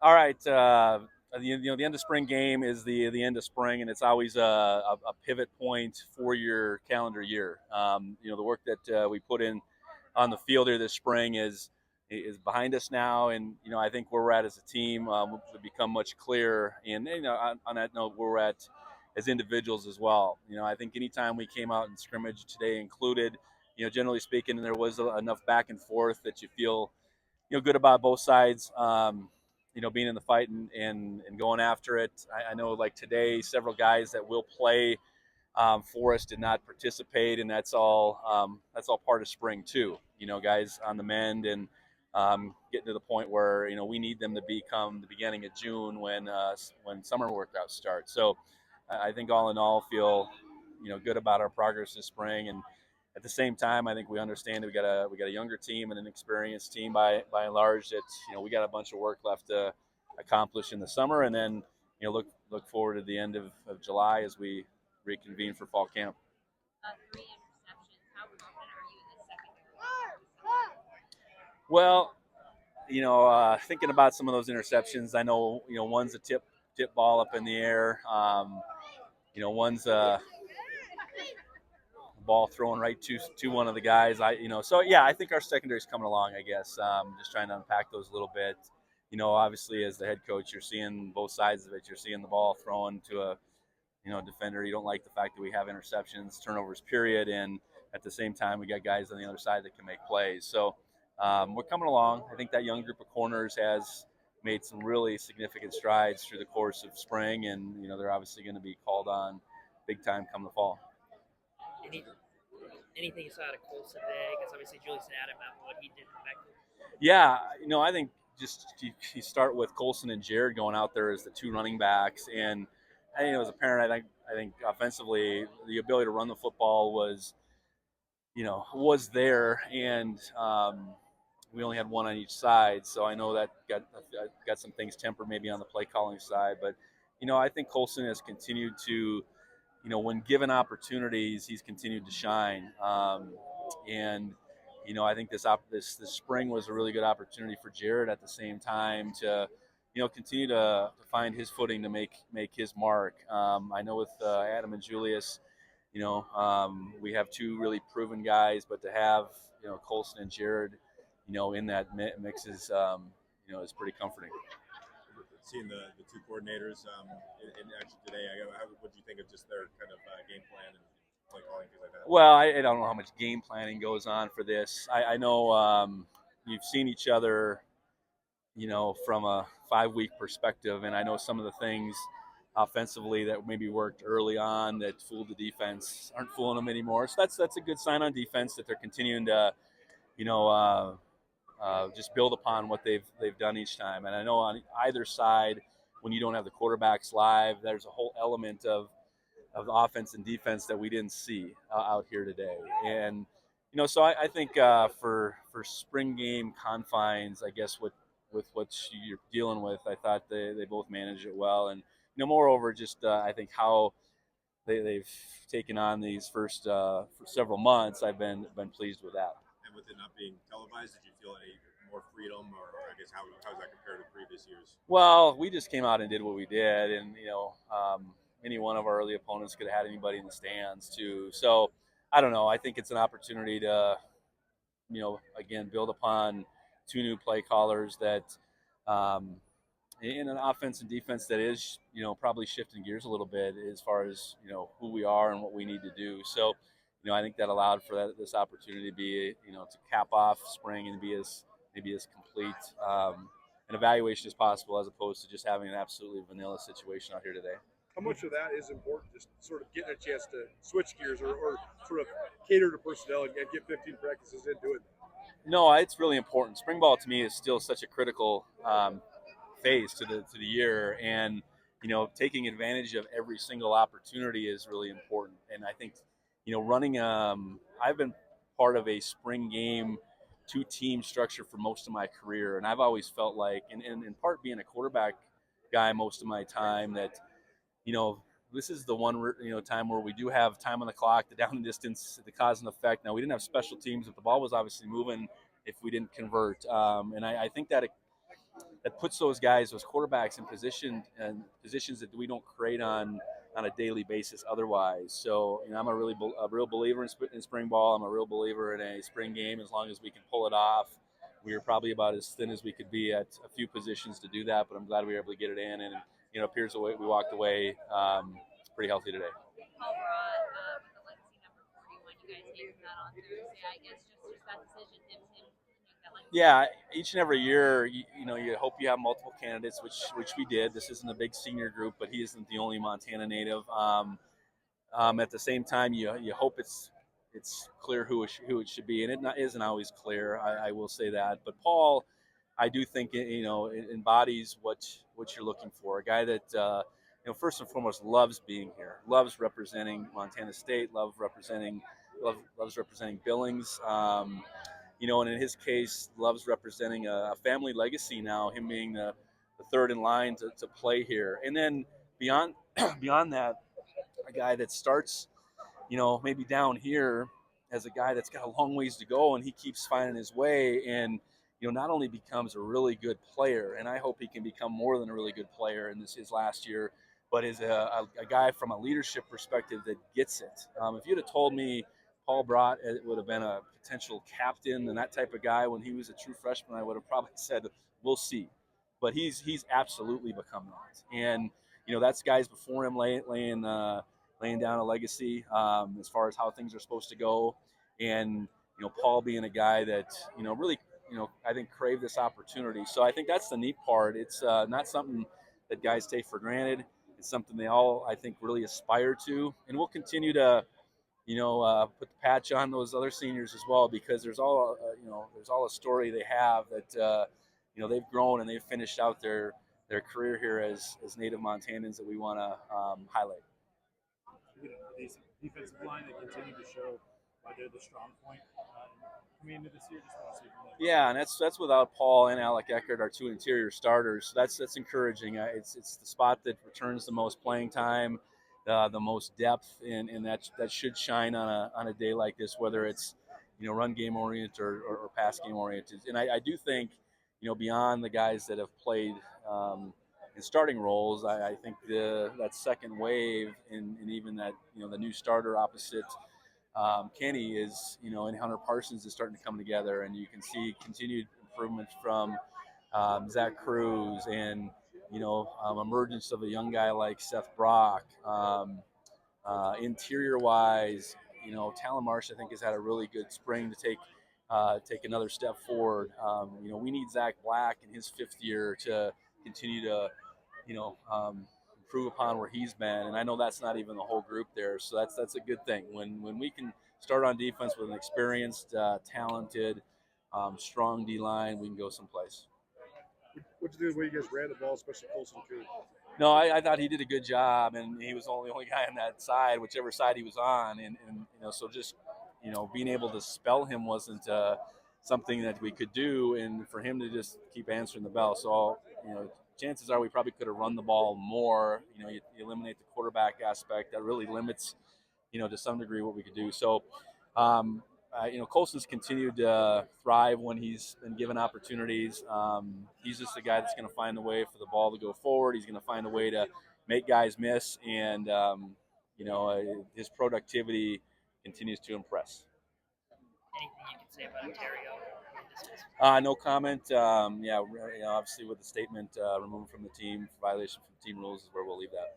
All right. The end of spring game is the end of spring, and it's always a pivot point for your calendar year. The work that we put in on the field here this spring is behind us now, and I think where we're at as a team will become much clearer. And on that note, where we're at as individuals as well. I think anytime we came out and scrimmage today included, generally speaking, there was enough back and forth that you feel good about both sides. Being in the fight and going after it. I know like today, several guys that will play for us did not participate, and that's all part of spring too. Guys on the mend and getting to the point where we need them to become the beginning of June when summer workouts start. So I think all in all, feel good about our progress this spring, and at the same time, I think we understand that we got a younger team and an experienced team by and large. That we got a bunch of work left to accomplish in the summer, and then look forward to the end of July as we reconvene for fall camp. Three interceptions. How confident are you in the secondary? Well, thinking about some of those interceptions, I know one's a tip ball up in the air. One's a ball thrown right to one of the guys. I think our secondary's coming along. I guess just trying to unpack those a little bit. Obviously as the head coach, you're seeing both sides of it. You're seeing the ball thrown to a defender. You don't like the fact that we have interceptions, turnovers, period, and at the same time we got guys on the other side that can make plays. So we're coming along. I think that young group of corners has made some really significant strides through the course of spring, and they're obviously going to be called on big time come the fall. Anything you saw out of Colson today? Because obviously Julius Adam, what he did effectively. Yeah, I think just you start with Colson and Jared going out there as the two running backs, and I think it was apparent. I think offensively the ability to run the football was there, and we only had one on each side, so I know that got some things tempered maybe on the play calling side, but I think Colson has continued to when given opportunities, he's continued to shine. And I think this spring was a really good opportunity for Jared at the same time to continue to find his footing to make his mark. I know with Adam and Julius, we have two really proven guys, but to have Colson and Jared, in that mix is is pretty comforting. Seeing the two coordinators in action today, what do you think of just their kind of game plan and play calling, things like that? Well, I don't know how much game planning goes on for this. I know you've seen each other, from a 5-week perspective, and I know some of the things offensively that maybe worked early on that fooled the defense aren't fooling them anymore. So that's a good sign on defense that they're continuing to, just build upon what they've done each time. And I know on either side, when you don't have the quarterbacks live, there's a whole element of the offense and defense that we didn't see out here today. And so I think for spring game confines, I guess with what you're dealing with, I thought they both managed it well. And moreover, just I think how they've taken on these first for several months, I've been pleased with that. And with it not being televised, did you feel any more freedom, or I guess how does that compare to previous years? Well, we just came out and did what we did, and any one of our early opponents could have had anybody in the stands too. So I don't know. I think it's an opportunity to, again, build upon two new play callers that, in an offense and defense that is, probably shifting gears a little bit as far as who we are and what we need to do. So. I think that allowed for this opportunity to be, to cap off spring and be as complete an evaluation as possible, as opposed to just having an absolutely vanilla situation out here today. How much of that is important, just sort of getting a chance to switch gears or sort of cater to personnel and get 15 practices in doing that? No, it's really important. Spring ball to me is still such a critical phase to the year, and taking advantage of every single opportunity is really important. And I think running I've been part of a spring game 2-team structure for most of my career, and I've always felt like, and in part being a quarterback guy most of my time, that this is the one time where we do have time on the clock, the down and distance, the cause and effect. Now, we didn't have special teams, but the ball was obviously moving if we didn't convert, and I think that that puts those guys, those quarterbacks, in positions that we don't create on a daily basis otherwise. So I'm a real believer in spring ball. I'm a real believer in a spring game as long as we can pull it off. We were probably about as thin as we could be at a few positions to do that, but I'm glad we were able to get it in, and it appears the way we walked away pretty healthy today. Paul brought with the legacy number 41. You guys named that on Thursday. I guess just that decision, him that legacy. Yeah, each and every year, you hope you have multiple candidates, which we did. This isn't a big senior group, but he isn't the only Montana native. At the same time, you hope it's clear who it should be, and it isn't always clear. I will say that, but Paul, I do think it embodies what you're looking for. A guy that first and foremost loves being here, loves representing Montana State, loves representing Billings. And in his case, loves representing a family legacy now, him being the third in line to play here. And then beyond beyond that, a guy that starts, maybe down here as a guy that's got a long ways to go, and he keeps finding his way, and not only becomes a really good player, and I hope he can become more than a really good player in his last year, but is a guy from a leadership perspective that gets it. If you'd have told me Paul Brott would have been a potential captain and that type of guy when he was a true freshman, I would have probably said, we'll see. But he's absolutely become that. And, that's guys before him laying down a legacy as far as how things are supposed to go. And, Paul being a guy that, really, I think craved this opportunity. So I think that's the neat part. It's not something that guys take for granted. It's something they all, I think, really aspire to. And we'll continue to, put the patch on those other seniors as well, because there's all a story they have that, they've grown and they've finished out their career here as native Montanans that we want to highlight. These defensive line that continue to show why they're the strong point coming into this year. Just want to see from that. Yeah, and that's without Paul and Alec Eckert, our two interior starters. So that's encouraging. It's the spot that returns the most playing time, the most depth, and that should shine on a day like this, whether it's run game oriented or pass game oriented. And I do think beyond the guys that have played in starting roles, I think that second wave and even that the new starter opposite Kenny is and Hunter Parsons is starting to come together, and you can see continued improvement from Zach Cruz and emergence of a young guy like Seth Brock. Interior wise, Talon Marsh I think has had a really good spring to take another step forward. We need Zach Black in his fifth year to continue to improve upon where he's been, and I know that's not even the whole group there, so that's a good thing. When we can start on defense with an experienced, talented, strong D line, we can go someplace. What do you do the way you guys ran the ball, especially Colson too? No, I thought he did a good job, and he was the only guy on that side, whichever side he was on, and so just being able to spell him wasn't something that we could do, and for him to just keep answering the bell. So chances are we probably could have run the ball more. You eliminate the quarterback aspect that really limits to some degree what we could do. So Colson's continued to thrive when he's been given opportunities. He's just a guy that's going to find a way for the ball to go forward. He's going to find a way to make guys miss, and his productivity continues to impress. Anything you can say about Ontario? No comment. Obviously with the statement removed from the team for violation from team rules is where we'll leave that.